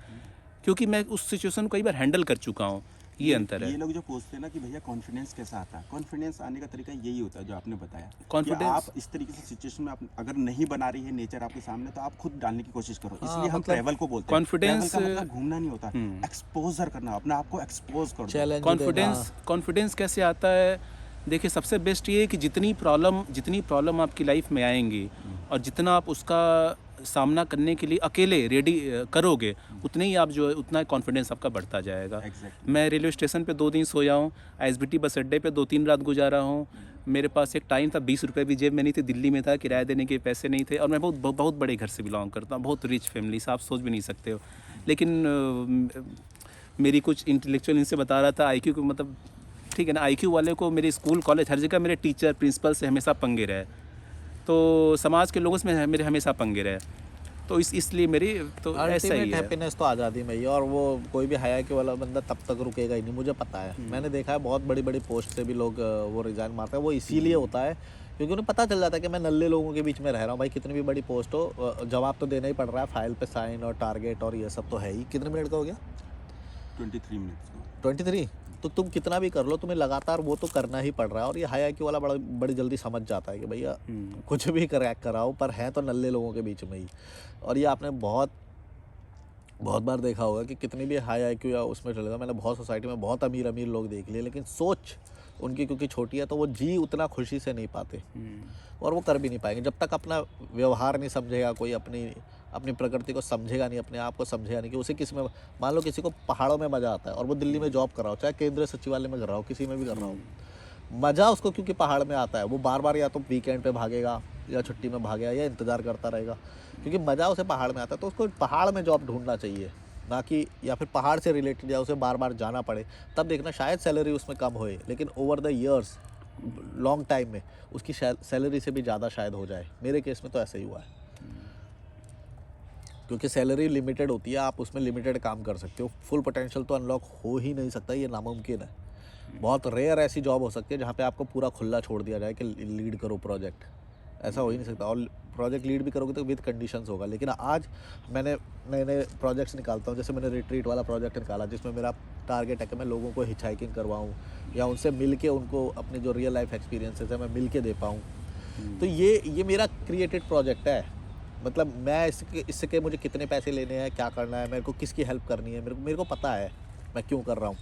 क्योंकि मैं उस सिचुएशन को कई बार हैंडल कर चुका हूँ। ये अंतर है। ये लोग जो पूछते हैं ना कि भैया कॉन्फिडेंस कैसा आता है, कॉन्फिडेंस आने का तरीका यही होता है जो आपने बताया, कि Confidence- आप इस तरीके से सिचुएशन में आप अगर नहीं बना रही है नेचर आपके सामने, तो आप खुद डालने की कोशिश करो। हाँ, इसलिए हम मतलब ट्रैवल को बोलते हैं। confidence- ट्रैवल का मतलब घूमना नहीं होता, एक्सपोजर करना, अपने आप को एक्सपोज कर दो। चैलेंज कॉन्फिडेंस कैसे आता है? देखिए, सबसे बेस्ट ये है कि जितनी प्रॉब्लम आपकी लाइफ में आएंगी और जितना आप उसका सामना करने के लिए अकेले रेडी करोगे, उतने ही आप जो है, उतना कॉन्फिडेंस आपका बढ़ता जाएगा। Exactly. मैं रेलवे स्टेशन पे 2 दिन सोया हूँ, ISBT बस अड्डे पे 2-3 रात गुजारा हूँ। मेरे पास एक टाइम था 20 रुपये भी जेब में नहीं थे, दिल्ली में था, किराया देने के पैसे नहीं थे, और मैं बहुत बड़े घर से बिलोंग करता हूँ, बहुत रिच फैमिली से, आप सोच भी नहीं सकते हो। लेकिन मेरी कुछ इंटेलेक्चुअल इनसे बता रहा था, IQ को, मतलब ठीक है ना, IQ वाले को मेरे स्कूल कॉलेज हर जगह मेरे टीचर प्रिंसिपल से हमेशा पंगे रहे, तो समाज के लोगों से मेरे हमेशा पंगे रहे, तो इसलिए मेरी तो ऐसा ही अल्टीमेट है। हैप्पीनेस तो आज़ादी में ही है, और वो कोई भी हया के वाला बंदा तब तक रुकेगा ही नहीं, मुझे पता है। मैंने देखा है बहुत बड़ी बड़ी पोस्ट से भी लोग वो रिजाइन मारते हैं। वो इसीलिए होता है क्योंकि उन्हें पता चल जाता है कि मैं नल्ले लोगों के बीच में रह रहा हूँ। भाई कितनी भी बड़ी पोस्ट हो, जवाब तो देना ही पड़ रहा है, फाइल पे साइन और टारगेट और ये सब तो है ही। कितने मिनट का हो गया? 23 मिनट्स को 23। तो तुम कितना भी कर लो, तुम्हें लगातार वो तो करना ही पड़ रहा है। और ये हाई IQ वाला बड़ी जल्दी समझ जाता है कि भैया कुछ भी क्रैक कराओ, पर है तो नल्ले लोगों के बीच में ही। और ये आपने बहुत बार देखा होगा कि कितनी भी हाई IQ या उसमें चलेगा, मैंने बहुत सोसाइटी में बहुत अमीर लोग देख लिए, लेकिन सोच उनकी क्योंकि छोटी है, तो वो जी उतना खुशी से नहीं पाते और वो कर भी नहीं पाएंगे जब तक अपना व्यवहार नहीं समझेगा कोई, अपनी प्रकृति को समझेगा नहीं, अपने आप को समझेगा नहीं कि उसे किस में, मान लो किसी को पहाड़ों में मज़ा आता है और वो दिल्ली में जॉब कर रहा हो, चाहे केंद्रीय सचिवालय में कर रहा हो, किसी में भी कर रहा हो, मज़ा उसको क्योंकि पहाड़ में आता है, वो बार बार या तो वीकेंड पे भागेगा या छुट्टी में भागेगा या इंतज़ार करता रहेगा, क्योंकि मज़ा उसे पहाड़ में आता है। तो उसको पहाड़ में जॉब ढूंढना चाहिए, ना कि या फिर पहाड़ से रिलेटेड या उसे बार बार जाना पड़े, तब देखना शायद सैलरी उसमें कम होए, लेकिन over the years long time में उसकी सैलरी से भी ज़्यादा शायद हो जाए। मेरे केस में तो ऐसा ही हुआ है, क्योंकि सैलरी लिमिटेड होती है, आप उसमें लिमिटेड काम कर सकते हो, फुल पोटेंशियल तो अनलॉक हो ही नहीं सकता, ये नामुमकिन है। बहुत रेयर ऐसी जॉब हो सकती है जहाँ पे आपको पूरा खुला छोड़ दिया जाए कि लीड करो प्रोजेक्ट, ऐसा हो ही नहीं सकता। और प्रोजेक्ट लीड भी करोगे तो विद कंडीशंस होगा। लेकिन आज मैंने नए नए प्रोजेक्ट्स निकालता हूँ, जैसे मैंने रिट्रीट वाला प्रोजेक्ट निकाला जिसमें मेरा टारगेट है कि मैं लोगों को हिचहाइकिंग करवाऊँ या उनसे मिल के उनको अपने जो रियल लाइफ एक्सपीरियंसेस है मैं मिल के दे पाऊँ। तो ये मेरा क्रिएटेड प्रोजेक्ट है, मतलब मैं इससे के मुझे कितने पैसे लेने हैं, क्या करना है, मेरे को किसकी हेल्प करनी है, मेरे को पता है मैं क्यों कर रहा हूँ।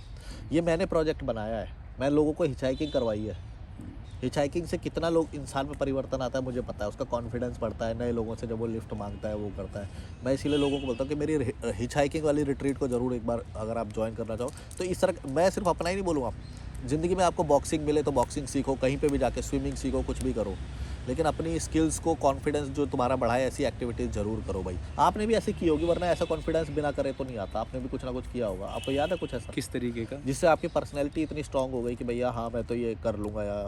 ये मैंने प्रोजेक्ट बनाया है, मैं लोगों को हिचहाइकिंग करवाई है, हिचहाइकिंग से कितना लोग इंसान में परिवर्तन आता है मुझे पता है, उसका कॉन्फिडेंस बढ़ता है नए लोगों से जब वो लिफ्ट मांगता है वो करता है। मैं इसीलिए लोगों को बोलता हूँ कि मेरी हिचहाइकिंग वाली रिट्रीट को ज़रूर एक बार अगर आप ज्वाइन करना चाहो तो इस तरह मैं सिर्फ अपना ही नहीं बोलूँगा, ज़िंदगी में आपको बॉक्सिंग मिले तो बॉक्सिंग सीखो, कहीं पे भी जाके स्विमिंग सीखो, कुछ भी करो, लेकिन अपनी स्किल्स को कॉन्फिडेंस जो तुम्हारा बढ़ाए ऐसी एक्टिविटीज़ ज़रूर करो भाई। आपने भी ऐसी की होगी, वरना ऐसा कॉन्फिडेंस बिना करे तो नहीं आता। आपने भी कुछ ना कुछ किया होगा, आपको याद है कुछ ऐसा किस तरीके का? जिससे आपकी पर्सनैलिटी इतनी स्ट्रांग हो गई कि भैया हाँ मैं तो ये कर लूँगा, या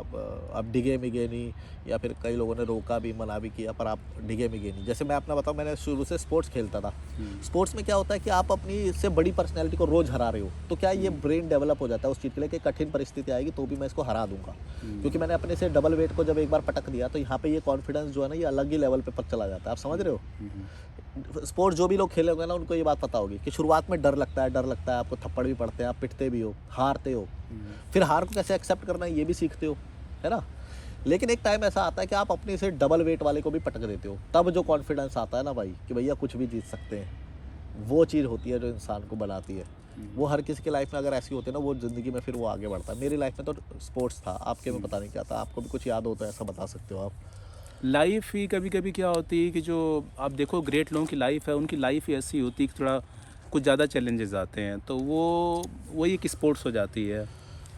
अब डिगे मिगे नहीं, या फिर कई लोगों ने रोका भी मना भी किया पर आप डिगे मिगे नहीं। जैसे मैं अपना बताऊँ, मैंने शुरू से स्पोर्ट्स खेलता था। स्पोर्ट्स में क्या होता है कि आप अपनी इससे बड़ी पर्सनैलिटी को रोज़ हरा रहे हो, तो क्या ये ब्रेन डेवलप हो जाता है उस चीज़ के लिए कि कठिन परिस्थिति आएगी तो भी मैं इसको हरा दूंगा, क्योंकि मैंने अपने से डबल वेट को जब एक बार पटक दिया तो यहाँ पे ये कॉन्फिडेंस जो है ना ये अलग ही लेवल पे पर चला जाता है। आप समझ रहे हो? स्पोर्ट्स जो भी लोग खेले होंगे ना उनको ये बात पता होगी कि शुरुआत में डर लगता है, आपको थप्पड़ भी पड़ते हैं, आप पिटते भी हो, हारते हो, फिर हार को कैसे एक्सेप्ट करना है ये भी सीखते हो, है ना। लेकिन एक टाइम ऐसा आता है कि आप अपने से डबल वेट वाले को भी पटक देते हो, तब जो कॉन्फिडेंस आता है ना भाई कि भैया कुछ भी जीत सकते हैं, वो चीज़ होती है जो इंसान को बनाती है। वो हर किसी की लाइफ में अगर ऐसी होती है ना वो ज़िंदगी में फिर वो आगे बढ़ता है। मेरी लाइफ में तो स्पोर्ट्स था, आपके में पता नहीं क्या था, आपको भी कुछ याद होता है ऐसा बता सकते हो आप? लाइफ ही कभी कभी क्या होती है कि जो आप देखो ग्रेट लोगों की लाइफ है, उनकी लाइफ ही ऐसी होती है कि थोड़ा कुछ ज़्यादा चैलेंजेस आते हैं, तो वो एक स्पोर्ट्स हो जाती है।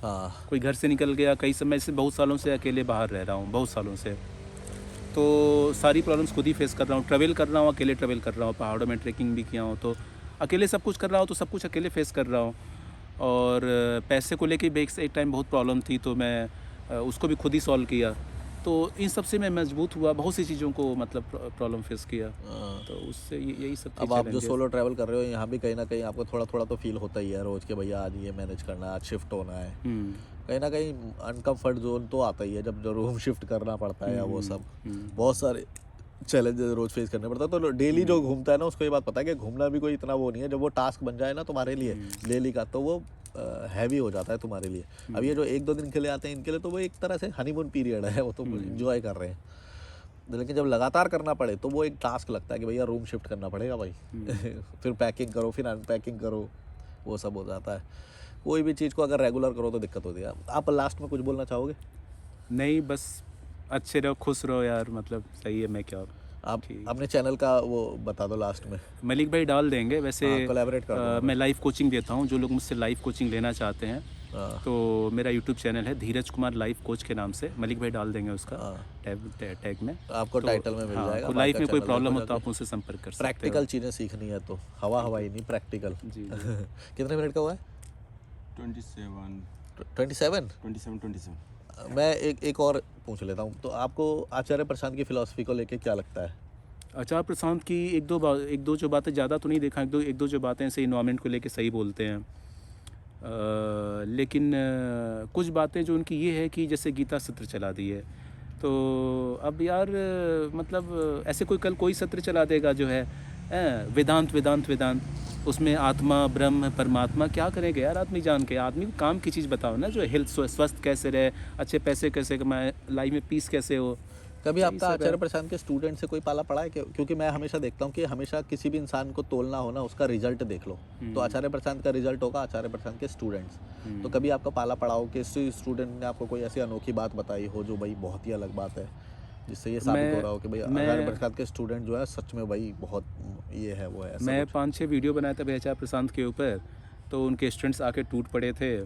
हाँ, कोई घर से निकल गया, कई समय से बहुत सालों से अकेले बाहर रह रहा हूँ, बहुत सालों से, तो सारी प्रॉब्लम्स खुद ही फेस कर रहा हूँ। ट्रैवल कर रहा हूँ, अकेले ट्रैवल कर रहा हूँ, पहाड़ों में ट्रैकिंग भी किया हूँ, तो अकेले सब कुछ कर रहा हूँ, तो सब कुछ अकेले फेस कर रहा हूँ। और पैसे को लेके भी एक टाइम बहुत प्रॉब्लम थी, तो मैं उसको भी खुद ही सॉल्व किया। तो इन सब से मैं मजबूत हुआ, बहुत सी चीज़ों को मतलब प्रॉब्लम फेस किया, तो उससे यही सब अब आप जो सोलो ट्रैवल कर रहे हो यहाँ भी कहीं ना कहीं आपको थोड़ा थोड़ा तो फील होता ही है रोज़ के भैया आज ये मैनेज करना है, आज शिफ्ट होना है, कहीं ना कहीं अनकम्फर्ट जोन तो आता ही है जब जो रूम शिफ्ट करना पड़ता है या वो सब बहुत सारे चैलेंजेस रोज फेस करने पड़ता है। तो डेली जो घूमता है ना उसको ये बात पता है कि घूमना भी कोई इतना वो नहीं है, जब वो टास्क बन जाए ना तुम्हारे लिए डेली का तो वो हैवी हो जाता है तुम्हारे लिए। अब ये जो 1-2 दिन के लिए आते हैं इनके लिए तो वो एक तरह से हनीमून पीरियड है, वो तो एंजॉय कर रहे हैं, लेकिन जब लगातार करना पड़े तो वो एक टास्क लगता है कि भैया रूम शिफ्ट करना पड़ेगा भाई फिर पैकिंग करो, फिर अनपैकिंग करो, वो सब हो जाता है। कोई भी चीज़ को अगर रेगुलर करो तो दिक्कत होती है। आप लास्ट में कुछ बोलना चाहोगे? नहीं, बस अच्छे रहो, खुश रहो यार, मतलब सही है। मैं क्या आप अपने चैनल का वो बता दो लास्ट में। मलिक भाई डाल देंगे वैसे। कोलैबोरेट कर दो। मैं लाइव कोचिंग देता हूँ, जो लोग मुझसे लाइव कोचिंग लेना चाहते हैं तो मेरा यूट्यूब चैनल है धीरज कुमार लाइफ कोच के नाम से, मलिक भाई डाल देंगे उसका टैग में, आपको तो टाइटल में मिल जाएगा। तो लाइफ में कोई प्रॉब्लम हो तो आप उनसे संपर्क कर सकते हो। प्रैक्टिकल चीज़ें सीखनी है तो हवाई नहीं, प्रैक्टिकल। जी कितने मिनट का हुआ है? 27। मैं एक और पूछ लेता हूँ, तो आपको आचार्य प्रशांत की फ़िलॉसफी को लेके क्या लगता है? आचार्य प्रशांत की एक दो जो बातें, ज़्यादा तो नहीं देखा, एक दो जो बातें ऐसे इन्वायरमेंट को लेके सही बोलते हैं, लेकिन कुछ बातें जो उनकी ये है कि जैसे गीता सत्र चला दी है, तो अब यार मतलब ऐसे कल कोई सत्र चला देगा जो है वेदांत उसमें आत्मा ब्रह्म परमात्मा, क्या करेंगे यार आदमी जान के? आदमी को काम की चीज़ बताओ ना, जो हेल्थ स्वस्थ कैसे रहे, अच्छे पैसे कैसे कमाए, लाइफ में पीस कैसे हो। कभी आपका आचार्य प्रशांत के स्टूडेंट से कोई पाला पड़ा है? क्योंकि मैं हमेशा देखता हूँ कि हमेशा किसी भी इंसान को तोलना हो ना उसका रिजल्ट देख लो, तो आचार्य प्रशांत का रिजल्ट होगा आचार्य प्रशांत के स्टूडेंट्स। तो कभी आपका पाला पड़ा हो कि स्टूडेंट ने आपको कोई ऐसी अनोखी बात बताई हो जो भाई बहुत ही अलग बात है, जिससे ये साबित हो रहा हो कि भाई आचार्य प्रशांत के स्टूडेंट जो है सच में भाई बहुत ये है वो है? मैं 5-6 वीडियो बनाया था आचार्य प्रशांत के ऊपर, तो उनके स्टूडेंट्स आके टूट पड़े थे,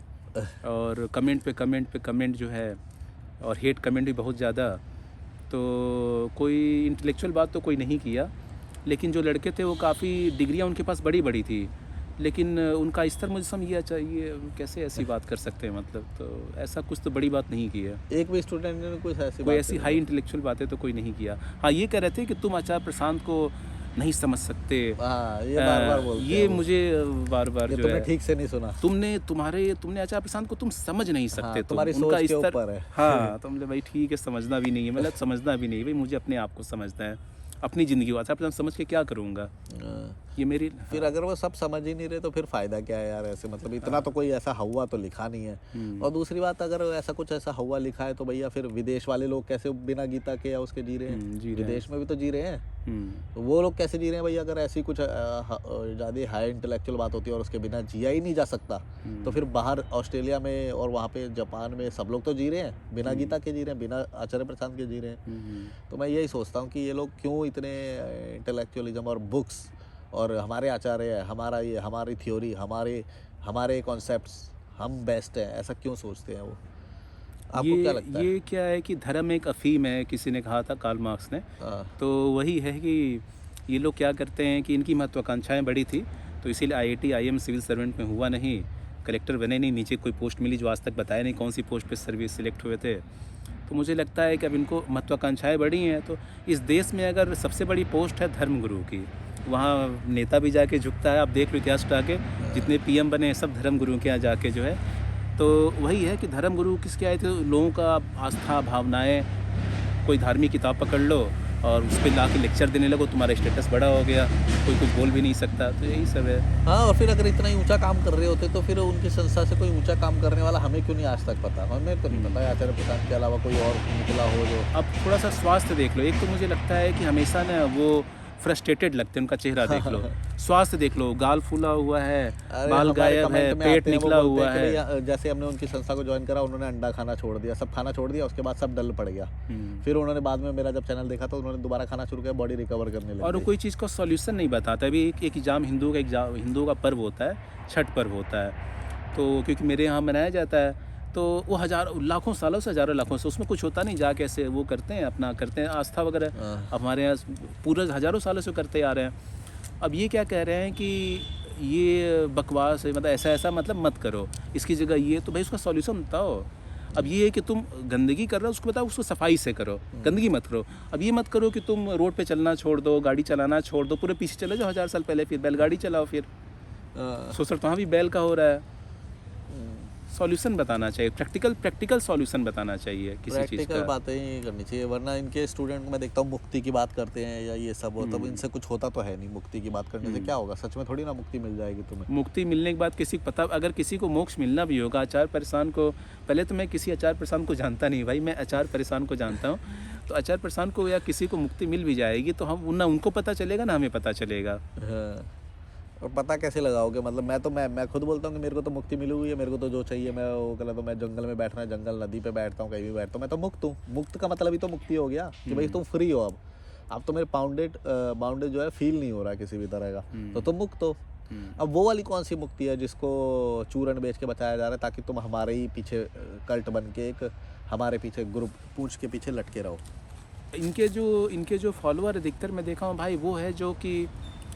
और कमेंट पे कमेंट जो है, और हेट कमेंट भी बहुत ज़्यादा। तो कोई इंटेलेक्चुअल बात तो कोई नहीं किया, लेकिन जो लड़के थे वो काफ़ी डिग्रियां उनके पास बड़ी थी, लेकिन उनका स्तर मुझे समझिए चाहिए, कैसे ऐसी बात कर सकते हैं, मतलब तो ऐसा कुछ तो बड़ी बात नहीं की है। एक भी स्टूडेंट ने कोई ऐसी हाई इंटेलेक्चुअल बातें तो कोई नहीं किया। हाँ, ये कह रहे थे कि तुम आचार्य प्रशांत को नहीं समझ सकते। ये बार बोलते ये हैं मुझे बार-बार जो है ठीक से नहीं सुना, तुमने आचार्य प्रशांत को तुम समझ नहीं सकते, तुम्हारी सोच के ऊपर है। हाँ, तो मतलब भाई ठीक है, समझना भी नहीं है, मतलब समझना भी नहीं भाई, मुझे अपने आप को समझना है, अपनी ज़िंदगी को। आचार्य प्रशांत समझ के क्या करूँगा? ये मेरी फिर अगर वो सब समझ ही नहीं रहे तो फिर फ़ायदा क्या है यार ऐसे, मतलब इतना तो कोई ऐसा हवा तो लिखा नहीं है। और दूसरी बात, अगर ऐसा कुछ ऐसा हवा लिखा है तो भैया फिर विदेश वाले लोग कैसे बिना गीता के या उसके जी रहे हैं? जी रहे हैं। विदेश में भी तो जी रहे हैं, तो वो लोग कैसे जी रहे हैं भैया? अगर ऐसी कुछ ज़्यादा हाई इंटेलेक्चुअल बात होती है और उसके बिना जिया ही नहीं जा सकता, तो फिर बाहर ऑस्ट्रेलिया में और वहाँ पे जापान में सब लोग तो जी रहे हैं, बिना गीता के जी रहे हैं, बिना आचार्य प्रशांत के जी रहे हैं। तो मैं यही सोचता हूँ कि ये लोग क्यों इतने इंटेलेक्चुअलिज्म और बुक्स और हमारे आचार्य है, हमारा ये, हमारी थ्योरी, हमारे कॉन्सेप्ट्स, हम बेस्ट हैं, ऐसा क्यों सोचते हैं वो? आपको क्या लगता है? ये क्या है कि धर्म एक अफीम है, किसी ने कहा था, कार्ल मार्क्स ने। हाँ, तो वही है कि ये लोग क्या करते हैं कि इनकी महत्वाकांक्षाएं बड़ी थी, तो इसीलिए IIT IIM सिविल सर्वेंट में हुआ नहीं, कलेक्टर बने नहीं, नीचे कोई पोस्ट मिली जो आज तक बताया नहीं कौन सी पोस्ट पे सर्विस सिलेक्ट हुए थे। तो मुझे लगता है कि अब इनको महत्वाकांक्षाएं बढ़ी हैं, तो इस देश में अगर सबसे बड़ी पोस्ट है धर्मगुरु की, वहाँ नेता भी जाके झुकता है। आप देख लो इतिहास उठा के, जितने PM बने हैं सब धर्मगुरु के यहाँ जाके जो है। तो वही है कि धर्मगुरु किसके आए थे? लोगों का आस्था, भावनाएं, कोई धार्मिक किताब पकड़ लो और उस पर ला के लेक्चर देने लगो, तुम्हारा स्टेटस बड़ा हो गया, कोई कुछ बोल भी नहीं सकता। तो यही सब है। हाँ, और फिर अगर इतना ही ऊंचा काम कर रहे होते तो फिर उनकी संस्था से कोई ऊंचा काम करने वाला हमें क्यों नहीं आज तक पता? हमें तो नहीं पता है आचार्य प्रशांत के अलावा कोई और निकला हो जो। अब थोड़ा सा स्वास्थ्य देख लो। एक तो मुझे लगता है कि हमेशा ना वो फ्रस्ट्रेटेड लगते हैं, उनका चेहरा देख लो। स्वास्थ्य देख लो, गाल फूला हुआ है, अरे बाल हमारे गायब कमेंट है, में पेट आते हैं, वो निकला बोलते हुआ हैं कि है। भैया, जैसे हमने उनकी संस्था को ज्वाइन करा, उन्होंने अंडा खाना छोड़ दिया, सब खाना छोड़ दिया, उसके बाद सब डल पड़ गया। फिर उन्होंने बाद में मेरा जब चैनल देखा तो उन्होंने दोबारा खाना शुरू किया, बॉडी रिकवर करने लगी। और वो कोई चीज़ का सॉल्यूशन नहीं बताता। अभी एक एग्ज़ाम, हिंदुओं का पर्व होता है, छठ पर्व होता है, तो क्योंकि मेरे यहाँ मनाया जाता है, तो वो हज़ारों लाखों सालों से, हज़ारों लाखों से उसमें कुछ होता नहीं, जाके ऐसे वो करते हैं, अपना करते हैं आस्था वगैरह। अब हमारे यहाँ पूरा हज़ारों सालों से करते आ रहे हैं। अब ये क्या कह रहे हैं कि ये बकवास है, मतलब ऐसा मतलब मत करो, इसकी जगह ये, तो भाई उसका सॉल्यूशन बताओ। अब ये है कि तुम गंदगी कर रहे हो, उसको बताओ, उसको सफाई से करो, गंदगी मत करो। अब ये मत करो कि तुम रोड पे चलना छोड़ दो, गाड़ी चलाना छोड़ दो, पूरे पीछे चले जाओ 1000 साल पहले, फिर बैलगाड़ी चलाओ, फिर सोचो तो वहाँ भी बैल का हो रहा है। सॉल्यूशन बताना चाहिए, प्रैक्टिकल सॉल्यूशन बताना चाहिए किसी चीज़ प्रैक्टिकल का। बातें ही करनी चाहिए, वरना इनके स्टूडेंट को मैं देखता हूँ मुक्ति की बात करते हैं या ये सब हो, तब इनसे कुछ होता तो है नहीं। मुक्ति की बात करने से क्या होगा? सच में थोड़ी ना मुक्ति मिल जाएगी तुम्हें। मुक्ति मिलने के बाद किसी को पता, अगर किसी को मोक्ष मिलना भी होगा, आचार्य परेशान को, पहले तो मैं किसी आचार्य परेशान को जानता नहीं भाई, मैं आचार्य परेशान को जानता हूँ। तो आचार्य परेशान को या किसी को मुक्ति मिल भी जाएगी तो हम ना उनको पता चलेगा ना हमें पता चलेगा। हाँ, और पता कैसे लगाओगे? मतलब मैं खुद बोलता हूँ कि मेरे को तो मुक्ति मिली हुई है, मेरे को तो जो चाहिए मैं वो कर लेता हूँ। मैं जंगल में बैठना है, जंगल, नदी पे बैठता हूँ, कहीं भी बैठता हूँ, मैं तो मुक्त हूँ। मुक्त का मतलब ही तो मुक्ति हो गया कि भाई तुम फ्री हो। अब तो मेरे बाउंडेड जो है फील नहीं हो रहा है किसी भी तरह का, तो तुम मुक्त हो। अब वो वाली कौन सी मुक्ति है जिसको चूरन बेच के बचाया जा रहा है ताकि तुम हमारे ही पीछे कल्ट बन के एक हमारे पीछे ग्रुप पूंछ के पीछे लटके रहो? इनके जो फॉलोअर अधिकतर मैं देखा हूँ भाई, वो है जो कि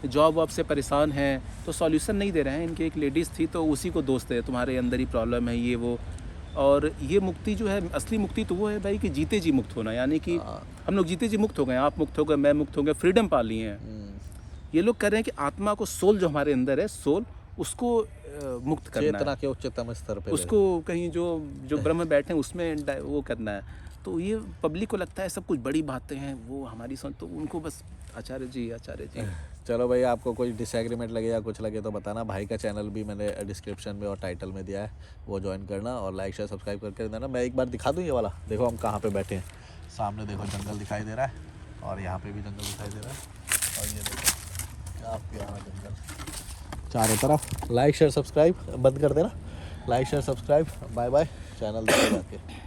जॉब वॉब से परेशान हैं, तो सॉल्यूशन नहीं दे रहे हैं। इनकी एक लेडीज़ थी, तो उसी को दोस्त है, तुम्हारे अंदर ही प्रॉब्लम है, ये वो। और ये मुक्ति जो है, असली मुक्ति तो वो है भाई कि जीते जी मुक्त होना, यानी कि हम लोग जीते जी मुक्त हो गए, आप मुक्त हो गए, मैं मुक्त हो गया, फ्रीडम पा लिए हैं। ये लोग कह रहे हैं कि आत्मा को, सोल जो हमारे अंदर है, सोल, उसको मुक्त करना चेतना है, के उच्चतम स्तर पे उसको कहीं जो ब्रह्म बैठे हैं उसमें वो करना है। तो ये पब्लिक को लगता है सब कुछ बड़ी बातें हैं, वो हमारी सोच, तो उनको बस आचार्य जी। चलो भाई, आपको कोई डिसएग्रीमेंट लगे या कुछ लगे तो बताना। भाई का चैनल भी मैंने डिस्क्रिप्शन में और टाइटल में दिया है, वो ज्वाइन करना और लाइक शेयर सब्सक्राइब करके देना। मैं एक बार दिखा दूँ ये वाला, देखो हम कहाँ पे बैठे हैं। सामने देखो जंगल दिखाई दे रहा है और यहाँ पे भी जंगल दिखाई दे रहा है, और ये देखो क्या प्यारा जंगल चारों तरफ। लाइक शेयर सब्सक्राइब बंद कर देना, like share subscribe, bye bye. Channel देखो जाके।